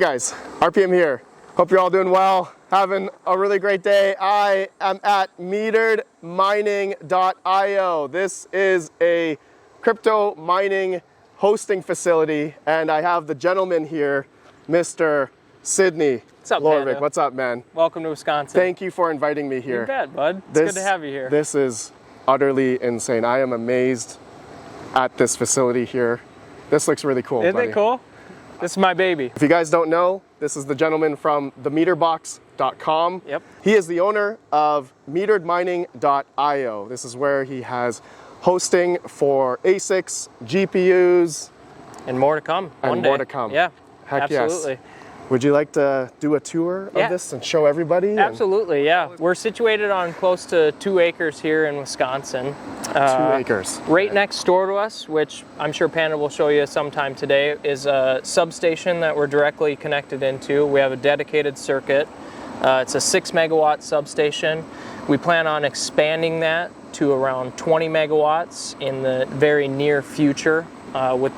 guys, RPM here. Hope you're all doing well, having a really great day. I am at MeteredMining.io. This is a crypto mining hosting facility, and I have the gentleman here, Mr. Sydney. What's up, Lorvik? Panda? What's up, man? Welcome to Wisconsin. Thank you for inviting me here. You bet, bud. It's good to have you here. This is utterly insane. I am amazed at this facility here. This looks really cool. Isn't it cool? This is my baby. If you guys don't know, this is the gentleman from themeterbox.com. Yep. He is the owner of MeteredMining.io. This is where he has hosting for ASICs, GPUs. And more to come. And more to come. Yeah, Heck absolutely. Yes. Would you like to do a tour of this and show everybody? Absolutely, yeah. We're situated on close to 2 acres here in Wisconsin. 2 acres. Right next door to us, which I'm sure Panda will show you sometime today, is a substation that we're directly connected into. We have a dedicated circuit. It's a 6 megawatt substation. We plan on expanding that to around 20 megawatts in the very near future with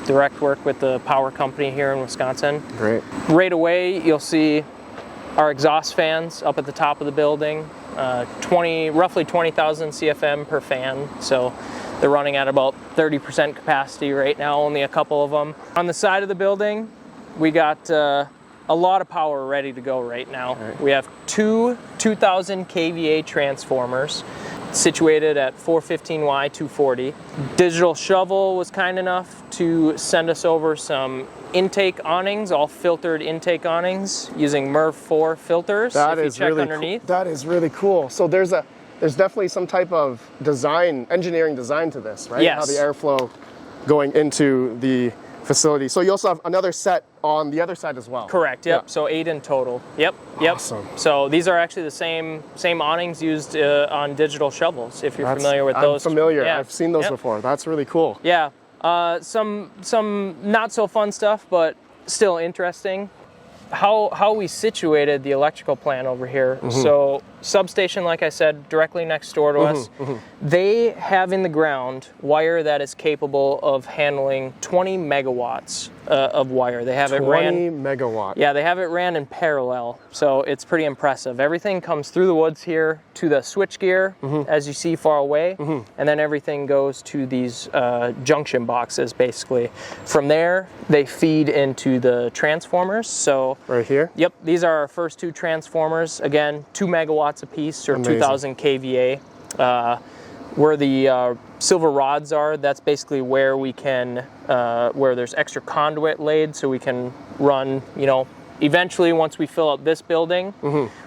direct work with the power company here in Wisconsin. Great. Right away, you'll see our exhaust fans up at the top of the building, roughly 20,000 CFM per fan. So they're running at about 30% capacity right now, only a couple of them. On the side of the building, we got a lot of power ready to go right now. Right. We have 2,000 kVA transformers situated at 415Y 240. Digital Shovel was kind enough to send us over some intake awnings, all filtered intake awnings using MERV4 filters. That if is you check really underneath. cool. That is really cool. So there's definitely some type of engineering design to this, right? Yes. How the airflow going into the facility. So you also have another set on the other side as well. Correct. Yep. Yeah. So 8 in total. Yep. Awesome. So these are actually the same awnings used on digital shovels. If you're familiar with those. I'm familiar. Yeah. I've seen those before. That's really cool. Yeah. Some not so fun stuff, but still interesting. How we situated the electrical plant over here. Mm-hmm. So substation, like I said, directly next door to us. Mm-hmm. They have in the ground wire that is capable of handling 20 megawatts of wire. They have 20 it ran. megawatt. Yeah, they have it ran in parallel, so it's pretty impressive. Everything comes through the woods here to the switchgear, as you see far away, and then everything goes to these junction boxes, basically. From there, they feed into the transformers. So Right here? Yep, these are our first 2 transformers. Again, 2 megawatts apiece, or Amazing. 2,000 kVA. Where the silver rods are, that's basically where we can, where there's extra conduit laid, so we can run, eventually once we fill up this building,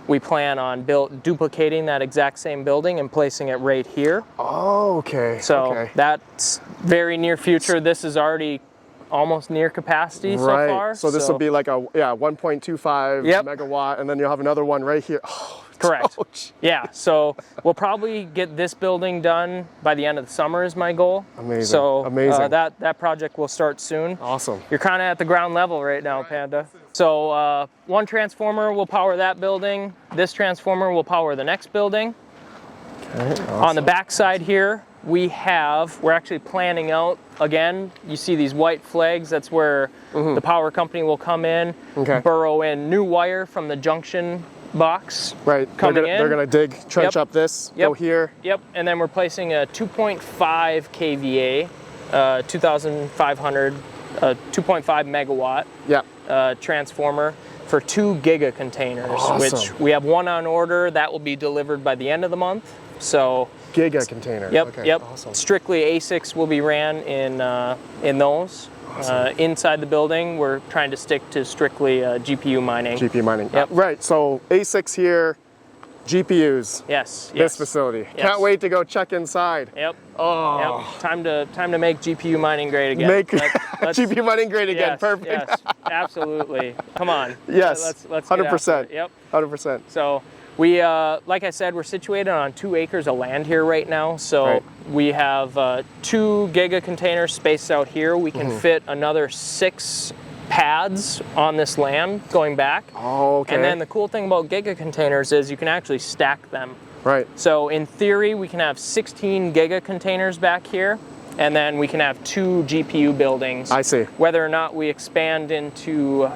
we plan on duplicating that exact same building and placing it right here. Oh, okay. So that's very near future. This is already almost near capacity so far. So this will be like a 1.25 Yep. megawatt, and then you'll have another one right here. Oh, Correct. ouch. Yeah, so we'll probably get this building done by the end of the summer is my goal. Amazing. So Amazing. that project will start soon. Awesome. You're kind of at the ground level right now, Panda. So one transformer will power that building. This transformer will power the next building. Okay, awesome. On the back side here, we're actually planning out, again, you see these white flags, that's where the power company will come in, burrow in new wire from the junction box. Right, they're gonna dig, trench up this, go here. Yep, and then we're placing a 2.5 kVA, 2,500, 2.5 megawatt transformer for 2 giga containers, which we have one on order. That will be delivered by the end of the month. So Giga container. Yep, okay, yep. Awesome. Strictly ASICs will be ran in those. Awesome. Inside the building, we're trying to stick to strictly GPU mining. GPU mining. Yep. Right. So ASICs here, GPUs. Yes. This facility. Yes. Can't wait to go check inside. Yep. Oh. Yep. Time to make GPU mining great again. Make GPU mining great again. Yes, Perfect. Yes. Absolutely. Come on. Yes. Let's 100%. Yep. 100%. So we, like I said, we're situated on 2 acres of land here right now. So we have 2 giga containers spaced out here. We can fit another 6 pads on this land going back. Oh, okay. And then the cool thing about giga containers is you can actually stack them. Right. So in theory, we can have 16 giga containers back here. and then we can have 2 GPU buildings. I see. Whether or not we expand into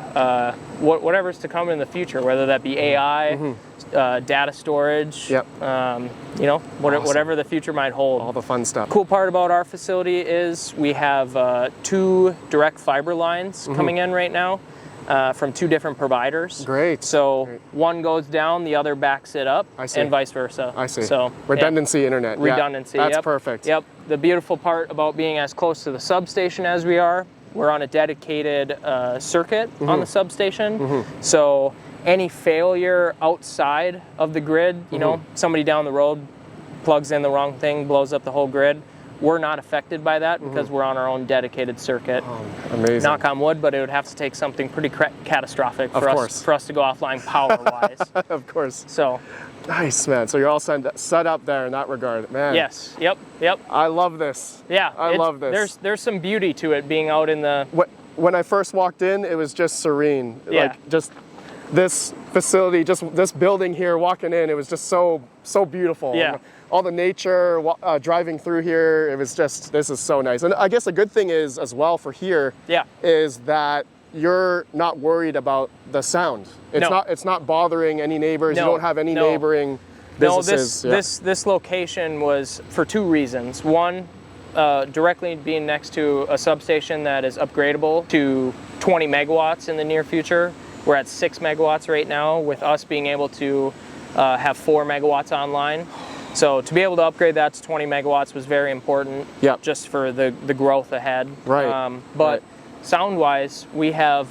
whatever's to come in the future, whether that be AI, data storage, Yep. You know, whatever the future might hold. All the fun stuff. Cool part about our facility is we have 2 direct fiber lines coming in right now from 2 different providers. Great. So Great. one goes down, the other backs it up, I see. and vice versa. I see. So redundancy internet. Yeah. Redundancy. That's yep. perfect. Yep. The beautiful part about being as close to the substation as we are, we're on a dedicated circuit on the substation. So any failure outside of the grid, you know, somebody down the road plugs in the wrong thing, blows up the whole grid, we're not affected by that because we're on our own dedicated circuit. Oh, amazing. Knock on wood, but it would have to take something pretty catastrophic for us to go offline power-wise. Of course. So. Nice, man. So you're all set up there in that regard, man. Yes. Yep. Yep. I love this. Yeah. I love this. There's some beauty to it being out in the. When I first walked in, it was just serene. Yeah. Like just this facility, just this building here, walking in, it was just so beautiful. Yeah. And all the nature, driving through here, it was just, this is so nice. And I guess a good thing is as well for here is that you're not worried about the sound. It's not bothering any neighbors. You don't have any neighboring businesses. No, this location was for 2 reasons. One, directly being next to a substation that is upgradable to 20 megawatts in the near future. We're at 6 megawatts right now, with us being able to have 4 megawatts online. So to be able to upgrade that to 20 megawatts was very important, just for the growth ahead. Right. But sound-wise, we have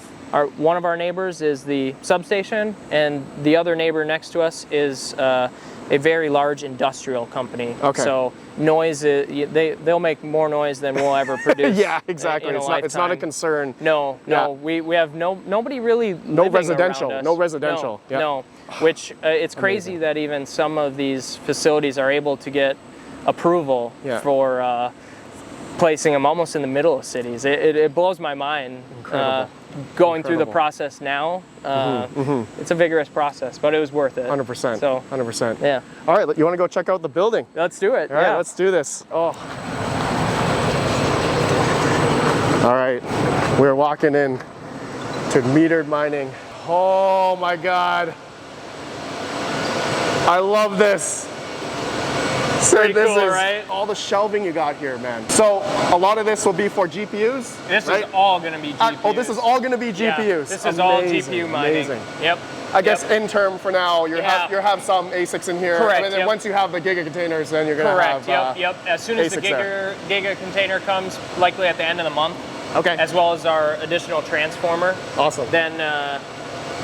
one of our neighbors is the substation, and the other neighbor next to us is a very large industrial company. Okay. So noise, they'll make more noise than we'll ever produce. Yeah, exactly. In it's not a concern. No. We have nobody really no living residential. around us. No residential. No. Which it's crazy that even some of these facilities are able to get approval for placing them almost in the middle of cities. It blows my mind. Incredible. Going through the process now, it's a vigorous process, but it was worth it. 100%. So 100%. Yeah. All right, you want to go check out the building? Let's do it. All right, let's do this. Oh. All right, we're walking in to metered mining. Oh my God. I love this. So pretty this cool, is right? all the shelving you got here, man. So a lot of this will be for GPUs? This is all going to be GPUs. Oh, this is all going to be GPUs. Yeah, this is all GPU mining. Amazing. Yep. I guess in term for now, you have some ASICs in here. Correct. And then once you have the Giga containers, then you're going to have Yep. As soon as the Giga container comes, likely at the end of the month, as well as our additional transformer. Awesome. Then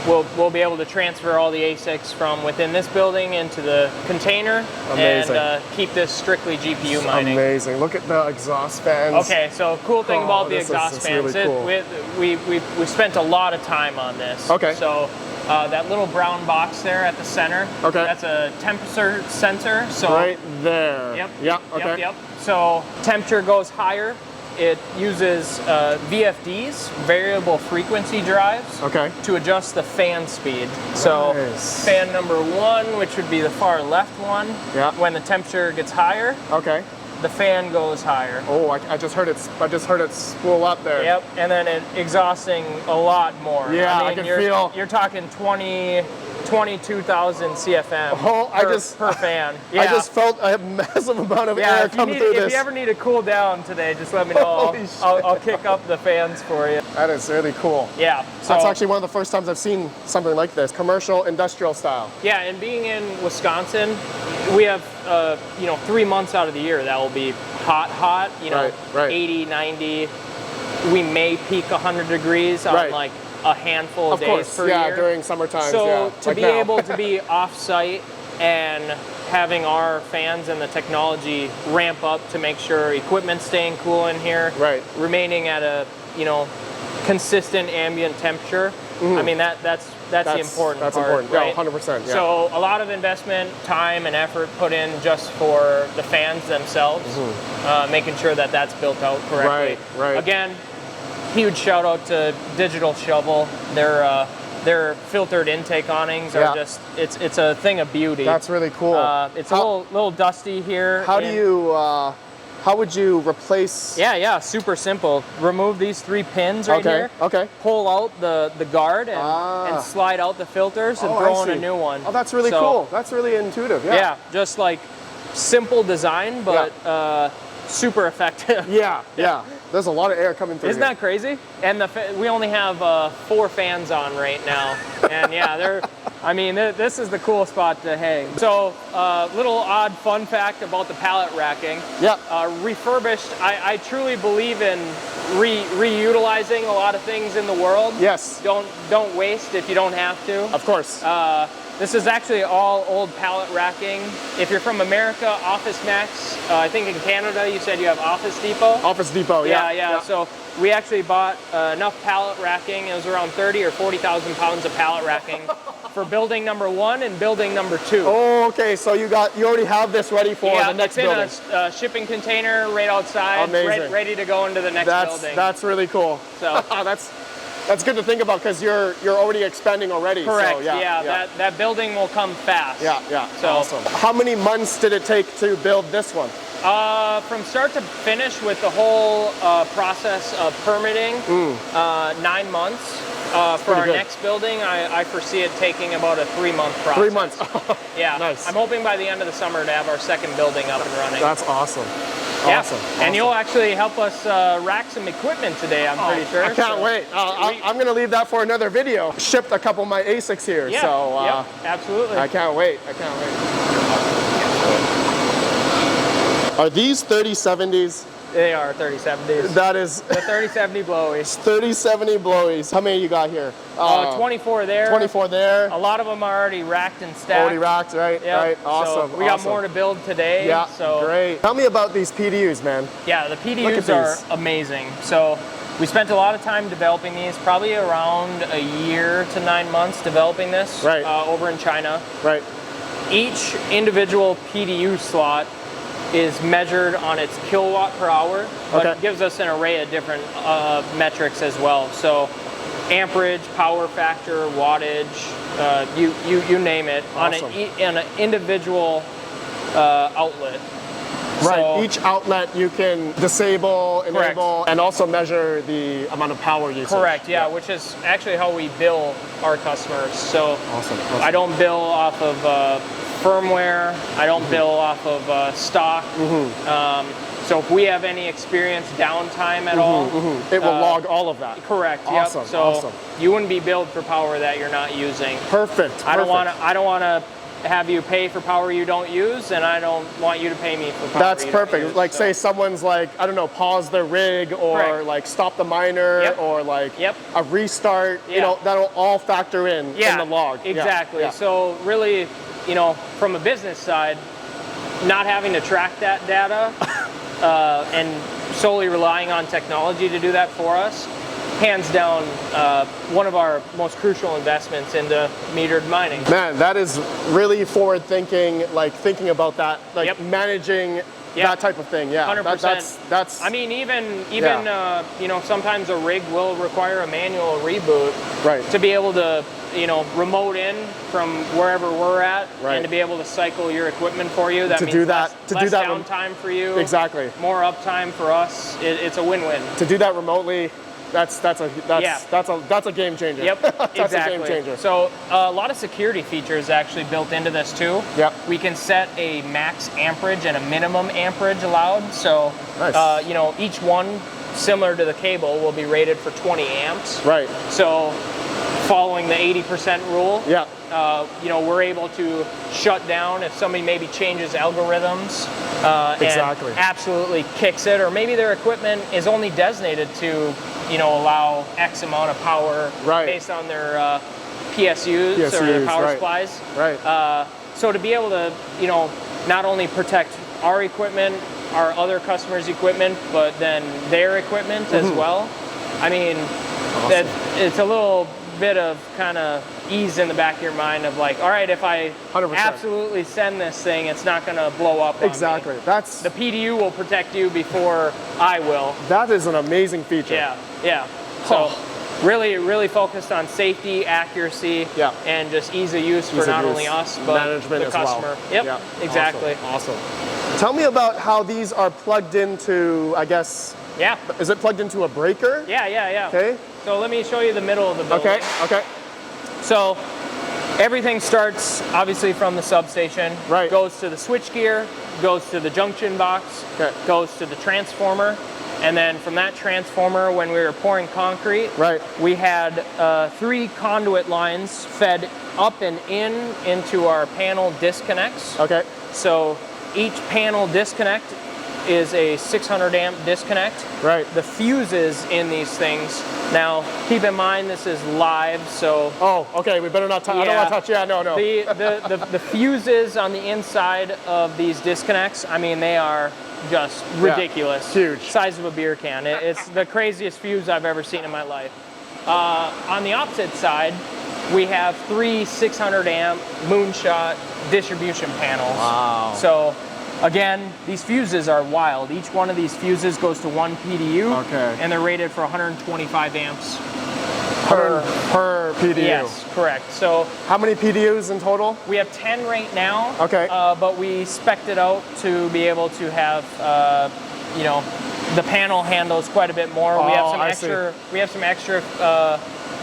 we'll be able to transfer all the ASICs from within this building into the container. Amazing. And keep this strictly GPU mining. Amazing. Look at the exhaust fans. Okay, so cool thing about the exhaust fans, really cool. we spent a lot of time on this. Okay. So that little brown box there at the center, that's a temperature sensor. So right there. Yep. Okay. So temperature goes higher. It uses VFDs, variable frequency drives, to adjust the fan speed. So fan number 1, which would be the far left one, when the temperature gets higher, the fan goes higher. Oh, I just heard it spool up there. Yep, and then it exhausting a lot more. Yeah, I mean, you're talking 22,000 CFM per fan. Yeah. I just felt a massive amount of air come through this. If you ever need to cool down today, just let me know. I'll kick up the fans for you. That is really cool. Yeah. So that's actually one of the first times I've seen something like this, commercial, industrial style. Yeah, and being in Wisconsin, we have 3 months out of the year that will be hot, 80, 90. We may peak 100 degrees on like a handful of days per year. During summertime. So to be able to be off-site and having our fans and the technology ramp up to make sure equipment's staying cool in here, remaining at a consistent ambient temperature. I mean that's the important part. That's important. Right? Yeah, 100%. Yeah. So a lot of investment, time, and effort put in just for the fans themselves, making sure that that's built out correctly. Right. Again, huge shout out to Digital Shovel. Their filtered intake awnings are just it's a thing of beauty. That's really cool. It's a little dusty here. How how would you replace? Yeah, super simple. Remove these 3 pins right here. Okay. Pull out the guard and slide out the filters and throw in a new one. Oh, that's really cool. That's really intuitive. Yeah, just like simple design, but super effective. Yeah. There's a lot of air coming through. Isn't that crazy? And we only have 4 fans on right now, and yeah, I mean, this is the cool spot to hang. So, little odd fun fact about the pallet racking. Yeah. Refurbished. I truly believe in reutilizing a lot of things in the world. Yes. Don't waste if you don't have to. Of course. This is actually all old pallet racking. If you're from America, Office Max. I think in Canada you said you have Office Depot. Office Depot, yeah. So we actually bought enough pallet racking. It was around 30 or 40,000 pounds of pallet racking for building number 1 and building number 2. Oh, okay. So you already have this ready for the next building. It's in a shipping container right outside, ready to go into the next building. That's really cool. So that's good to think about because you're already expanding already. Correct. So, that building will come fast. Yeah. So, awesome. How many months did it take to build this one? From start to finish with the whole process of permitting, 9 months. For our next building, I foresee it taking about a 3-month process. 3 months. Yeah. Nice. I'm hoping by the end of the summer to have our second building up and running. That's awesome. Yeah. Awesome. And you'll actually help us rack some equipment today, I'm pretty sure. I can't wait. I'm going to leave that for another video. Shipped a couple of my ASICs here. Yeah, so absolutely. I can't wait. Are these 3070s? They are 3070s. That is... The 3070 blowies. 3070 blowies. How many you got here? 24 there. 24 there. A lot of them are already racked and stacked. Already racked, right? Yep. Right. Awesome. So we got more to build today. Yeah, so great. Tell me about these PDUs, man. Yeah, the PDUs are amazing. So we spent a lot of time developing these, probably around a year to 9 months developing this over in China. Right. Each individual PDU slot is measured on its kilowatt per hour, but it gives us an array of different metrics as well. So amperage, power factor, wattage, you name it, awesome. on an individual outlet. Right, So, each outlet you can disable, enable, and also measure the amount of power usage. Correct, yeah, which is actually how we bill our customers. So awesome. I don't bill off of firmware, I don't bill off of stock. So if we have any experienced downtime at all, it will log all of that. Correct. Awesome. Yep. So you wouldn't be billed for power that you're not using. Perfect. I don't want to have you pay for power you don't use, and I don't want you to pay me for power. That's you perfect. Don't use, like say someone's like, I don't know, pause their rig or like stop the miner or like a restart. You know, that'll all factor in the log. Exactly. Yeah. So really, you know, from a business side, not having to track that data and solely relying on technology to do that for us, hands down, one of our most crucial investments into metered mining. Man, that is really forward thinking, like thinking about that, like managing that type of thing. Yeah, 100%. That's. I mean, even you know, sometimes a rig will require a manual reboot, to be able to, you know, remote in from wherever we're at, and to be able to cycle your equipment for you. That means less downtime for you. Exactly. More uptime for us. It's a win-win. To do that remotely. That's a game changer. Yep, that's exactly. a game changer. So a lot of security features actually built into this too. Yep. We can set a max amperage and a minimum amperage allowed. So you know, each one, similar to the cable, will be rated for 20 amps. Right. So following the 80% rule. Yeah. You know, we're able to shut down if somebody maybe changes algorithms exactly. and absolutely kicks it, or maybe their equipment is only designated to, you know, allow X amount of power based on their PSUs or their power supplies. Right. So to be able to, you know, not only protect our equipment, our other customers' equipment, but then their equipment as well. I mean, it's a little bit of kind of ease in the back of your mind of like, all right, if I 100%. absolutely send this thing, it's not going to blow up on exactly. me. That's the PDU will protect you before I will. That is an amazing feature. Yeah. So really focused on safety, accuracy, and just ease of use for not only us but management the customer. As well. Yep, exactly. Awesome. Tell me about how these are plugged into, I guess. Yeah. Is it plugged into a breaker? Yeah. Okay. So let me show you the middle of the building. Okay. So everything starts obviously from the substation. Right. Goes to the switchgear, goes to the junction box, goes to the transformer. And then from that transformer, when we were pouring concrete, we had 3 conduit lines fed up and into our panel disconnects. Okay. So each panel disconnect is a 600 amp disconnect. Right. The fuses in these things. Now, keep in mind this is live, so. Oh, okay. We better not touch. I don't want to touch. Yeah, no. The fuses on the inside of these disconnects, I mean, they are just ridiculous. Huge. Size of a beer can. It's the craziest fuse I've ever seen in my life. On the opposite side, we have 3 600 amp moonshot distribution panels. Wow. So again, these fuses are wild. Each one of these fuses goes to 1 PDU. Okay. And they're rated for 125 amps per PDU. Yes, correct. So how many PDUs in total? We have 10 right now. Okay. But we spec'd it out to be able to have, you know, the panel handles quite a bit more. We have some extra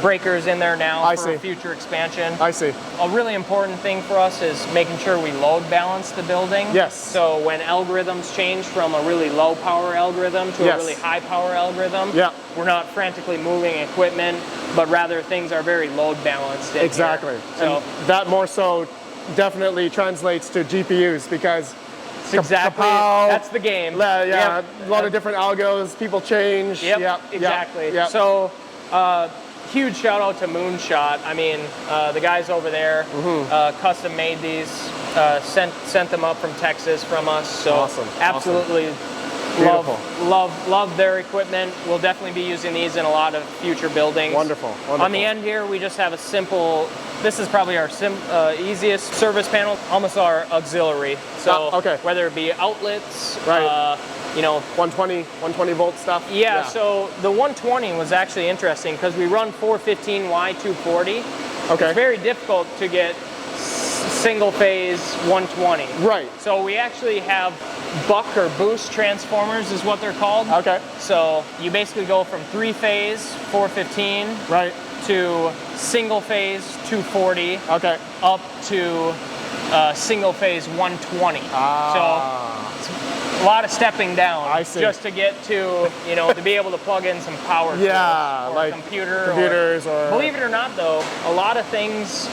breakers in there now for future expansion. I see. A really important thing for us is making sure we load balance the building. Yes. So when algorithms change from a really low power algorithm to a really high power algorithm, we're not frantically moving equipment, but rather things are very load balanced. Exactly. So and that more so definitely translates to GPUs because exactly. That's the game. A lot of different algos, people change. Exactly. So huge shout out to Moonshot. I mean, the guys over there custom made these, sent them up from Texas from us. So absolutely love their equipment. We'll definitely be using these in a lot of future buildings. Wonderful. On the end here, we just have a simple, this is probably our easiest service panel, almost our auxiliary. So whether it be outlets, you know, 120 volt stuff. Yeah. So the 120 was actually interesting because we run 415Y240. Okay. It's very difficult to get single phase 120. Right. So we actually have buck or boost transformers is what they're called. Okay. So you basically go from 3-phase 415 to single phase 240 up to single phase 120. So a lot of stepping down just to get to, you know, to be able to plug in some power to or like computers or believe it or not though, a lot of things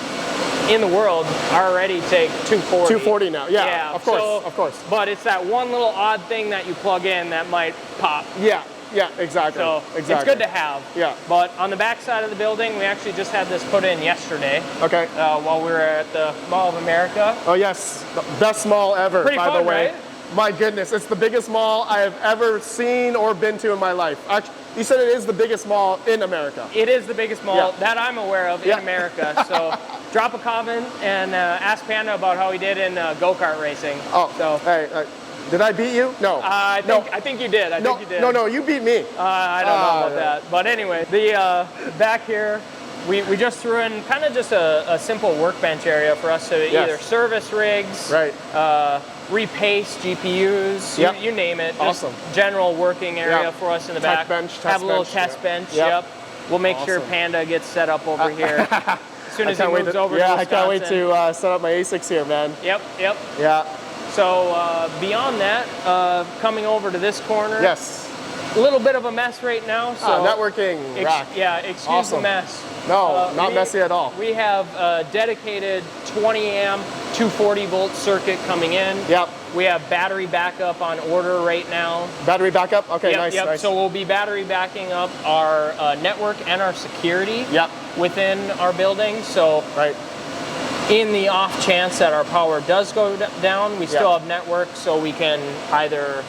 in the world already take 240. 240 now. Yeah, of course. But it's that one little odd thing that you plug in that might pop. Yeah, exactly. So it's good to have. Yeah. But on the back side of the building, we actually just had this put in yesterday. Okay. While we were at the Mall of America. Oh yes, the best mall ever, Pretty by fun, the way. Right? My goodness, it's the biggest mall I have ever seen or been to in my life. Actually, you said it is the biggest mall in America. It is the biggest mall that I'm aware of in America. So drop a comment and ask Panda about how he did in go-kart racing. Oh, so hey, did I beat you? No. I think you did. I think you did. No, you beat me. I don't know about that. But anyway, the back here, we just threw in kind of just a simple workbench area for us to either service rigs, repaste GPUs, you name it. Just general working area for us in the back. Have a little test bench. Yep. We'll make sure Panda gets set up over here. As soon as he moves over to Wisconsin. I can't wait to set up my ASICs here, man. Yep. Yeah. So beyond that, coming over to this corner. Yes. A little bit of a mess right now. So networking rack. Excuse the mess. No, not messy at all. We have a dedicated 20 amp, 240 volt circuit coming in. Yep. We have battery backup on order right now. Battery backup? Okay, nice. So we'll be battery backing up our network and our security within our building. So in the off chance that our power does go down, we still have network, so we can either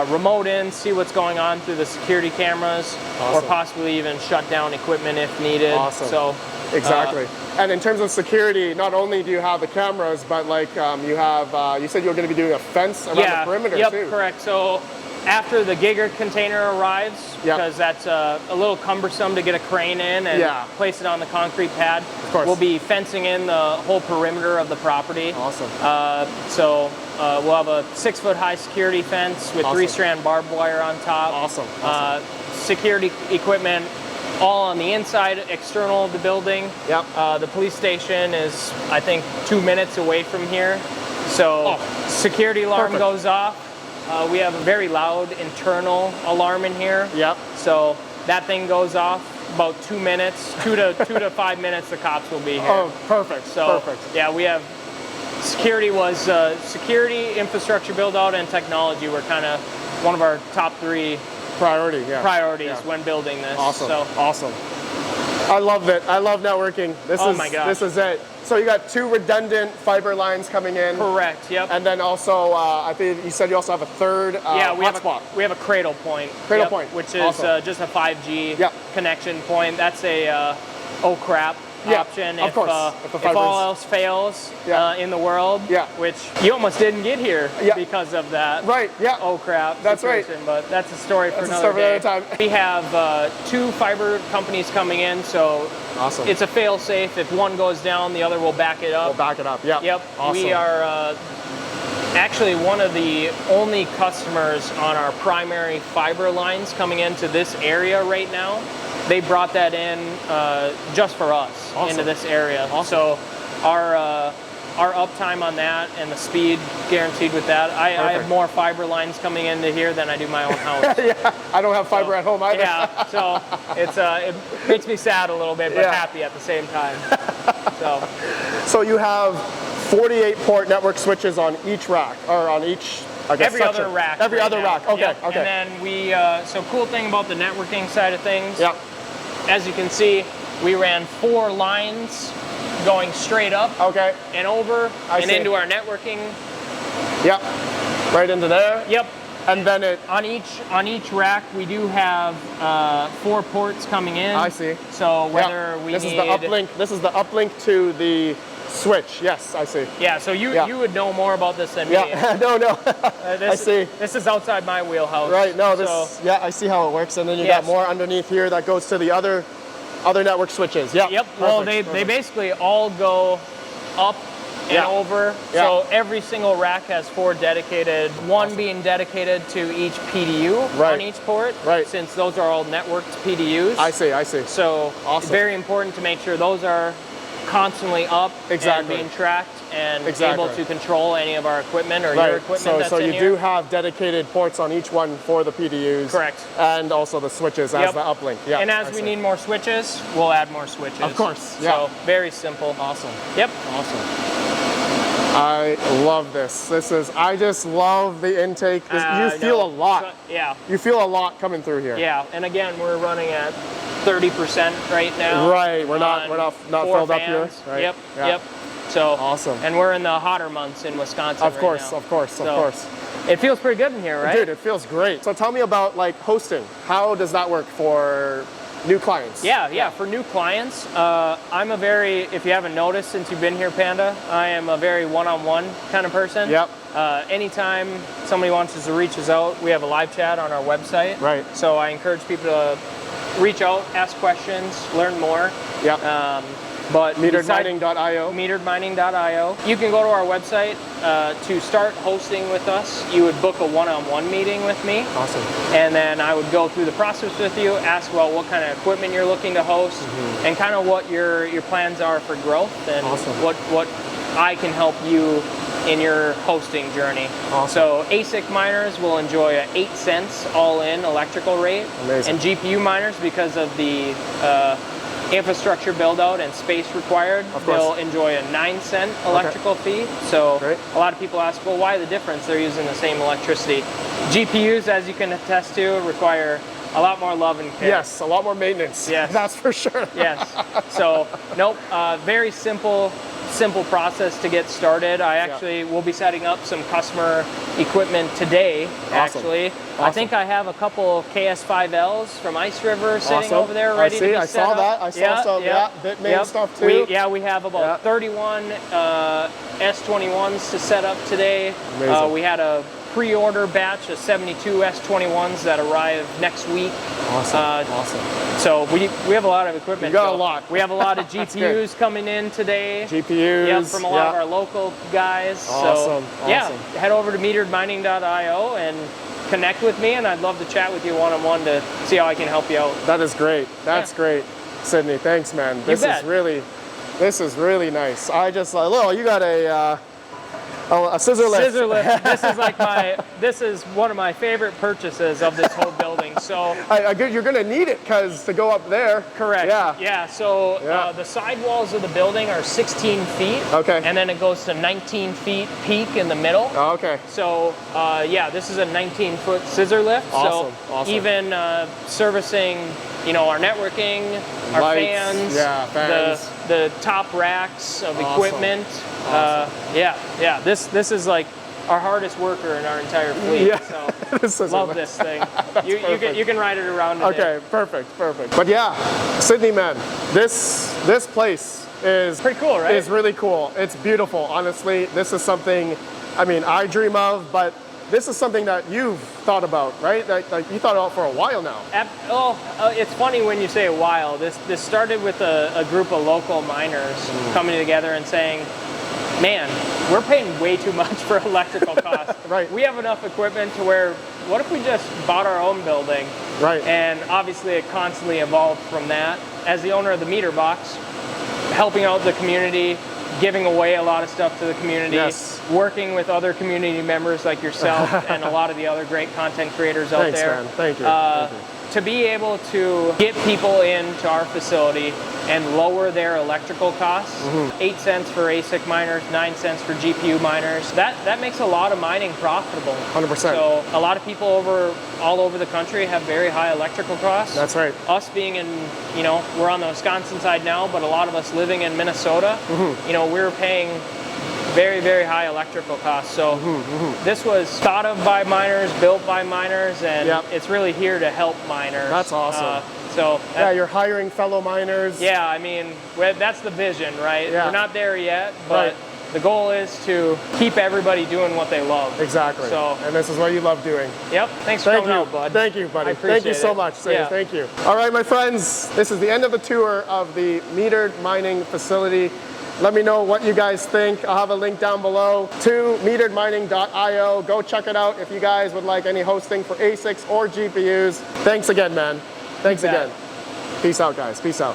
remote in, see what's going on through the security cameras, or possibly even shut down equipment if needed. So exactly. And in terms of security, not only do you have the cameras, but like you have, you said you were going to be doing a fence around the perimeter too. Correct. So after the Giga container arrives, because that's a little cumbersome to get a crane in and place it on the concrete pad, we'll be fencing in the whole perimeter of the property. Awesome. So we'll have a 6-foot high security fence with 3-strand barbed wire on top. Awesome. Security equipment all on the inside, external of the building. The police station is, I think, 2 minutes away from here. So security alarm goes off. We have a very loud internal alarm in here. So that thing goes off about 2 minutes, 2 to 5 minutes. The cops will be here. Oh, perfect. So yeah, we have security security, infrastructure build out, and technology were kind of one of our top 3 priorities when building this. Awesome. Awesome. I love it. I love networking. My gosh. This is it. So you got 2 redundant fiber lines coming in. Correct. Yep. And then also, I think you said you also have a third hotspot. We have a cradle point. Cradle point, which is just a 5G connection point. That's a oh crap option if all else fails in the world. Which you almost didn't get here because of that. Right. Yeah. Oh crap. That's situation. right. But that's a story for another day. Time. We have 2 fiber companies coming in, so it's a fail safe. If one goes down, the other will back it up. We'll back it up. Yeah. Yep. Awesome. We are actually one of the only customers on our primary fiber lines coming into this area right now. They brought that in just for us into this area. So our uptime on that and the speed guaranteed with that. I have more fiber lines coming into here than I do my own house. I don't have fiber at home either. Yeah, so it makes me sad a little bit, but happy at the same time. So you have 48 port network switches on each rack, or on each, I guess, every other rack. Every other rack. Okay. Yep. Okay. And then we so cool thing about the networking side of things. As you can see, we ran 4 lines going straight up and over into our networking. Right into there. And then on each rack we do have 4 ports coming in. I see. So whether we this is the uplink. This is the uplink to the switch. Yes, I see. Yeah. So you would know more about this than me. No. I see. This is outside my wheelhouse. Right. No. I see how it works. And then you got more underneath here that goes to the other network switches. Yep. Well, they basically all go up and over. So every single rack has 4 dedicated, one being dedicated to each PDU on each port, since those are all networked PDUs. I see. So it's very important to make sure those are constantly up and being tracked and able to control any of our equipment or your equipment that's so in you here. do have dedicated ports on each one for the PDUs. Correct. And also the switches as the uplink. And as we need more switches, we'll add more switches. Of course. So very simple. Awesome. Yep. Awesome. I love this. I just love the intake. You feel a lot. You feel a lot coming through here. Yeah. And again, we're running at 30% right now. Right. We're not filled up here. Right. Yep. So awesome. And we're in the hotter months in Wisconsin. Of course. It feels pretty good in here, right? Dude, it feels great. So tell me about hosting. How does that work for new clients? Yeah. For new clients, if you haven't noticed since you've been here, Panda, I am a very one-on-one kind of person. Anytime somebody wants us to reach us out, we have a live chat on our website. Right. So I encourage people to reach out, ask questions, learn more. But meteredmining.io. Meteredmining.io. You can go to our website to start hosting with us. You would book a one-on-one meeting with me. Awesome. And then I would go through the process with you, ask about what kind of equipment you're looking to host, and kind of what your plans are for growth, and what I can help you in your hosting journey. So ASIC miners will enjoy a 8 cents all-in electrical rate. Amazing. And GPU miners, because of the infrastructure build out and space required, they'll enjoy a 9-cent electrical fee. So a lot of people ask, well, why the difference? They're using the same electricity. GPUs, as you can attest to, require a lot more love and care. Yes, a lot more maintenance. Yes. That's for sure. Yes. So, nope, very simple process to get started. I actually will be setting up some customer equipment today, actually. I think I have a couple of KS5Ls from Ice River sitting over there ready to be set I saw up. that. I saw some Bitmain stuff too. We have about 31 S21s to set up today. Amazing. We had a pre-order batch of 72 S21s that arrive next week. Awesome. Awesome. So we have a lot of equipment. You got a lot. We have a lot of GPUs coming in today. GPUs. Yeah, from a lot of our local guys. Awesome. So, yeah, head over to meteredmining.io and connect with me, and I'd love to chat with you one-on-one to see how I can help you out. That is great. That's great. Sydney, thanks, man. This is really nice. I just, you got a scissor lift. Scissor lift. This is one of my favorite purchases of this whole building. So you're going to need it because to go up there. Correct. Yeah. So the sidewalls of the building are 16 feet. Okay. And then it goes to 19 feet peak in the middle. Oh, okay. So this is a 19-foot scissor lift. Awesome. So awesome. even servicing, our networking, our lights, fans, the top racks of equipment. Awesome. This is like our hardest worker in our entire fleet. Yeah. So love this thing. You can ride it around today. Okay, perfect. But yeah, Sydney, man, this place is pretty cool, right? It's really cool. It's beautiful, honestly. This is something, I dream of, but this is something that you've thought about, right? Like you thought about for a while now. It's funny when you say a while. This started with a group of local miners coming together and saying, man, we're paying way too much for electrical costs. Right. We have enough equipment to where, what if we just bought our own building? Right. And obviously it constantly evolved from that. As the owner of the meter box, helping out the community, giving away a lot of stuff to the community, working with other community members like yourself and a lot of the other great content creators out there. Thanks, man. Thank you. To be able to get people into our facility and lower their electrical costs, 8 cents for ASIC miners, 9 cents for GPU miners, that makes a lot of mining profitable. 100%. So a lot of people all over the country have very high electrical costs. That's right. Us being in, we're on the Wisconsin side now, but a lot of us living in Minnesota, we're paying very, very high electrical costs. So this was thought of by miners, built by miners, and it's really here to help miners. That's awesome. You're hiring fellow miners. Yeah, that's the vision, right? Yeah. We're not there yet, but the goal is to keep everybody doing what they love. Exactly. And this is what you love doing. Yep. Thanks for coming out, bud. Thank you, buddy. I appreciate Thank you so much, Sadie. Yeah. Thank you. All right, my friends, this is the end of the tour of the metered mining facility. Let me know what you guys think. I'll have a link down below to meteredmining.io. Go check it out if you guys would like any hosting for ASICs or GPUs. Thanks again, man. Thanks again. Peace out, guys. Peace out.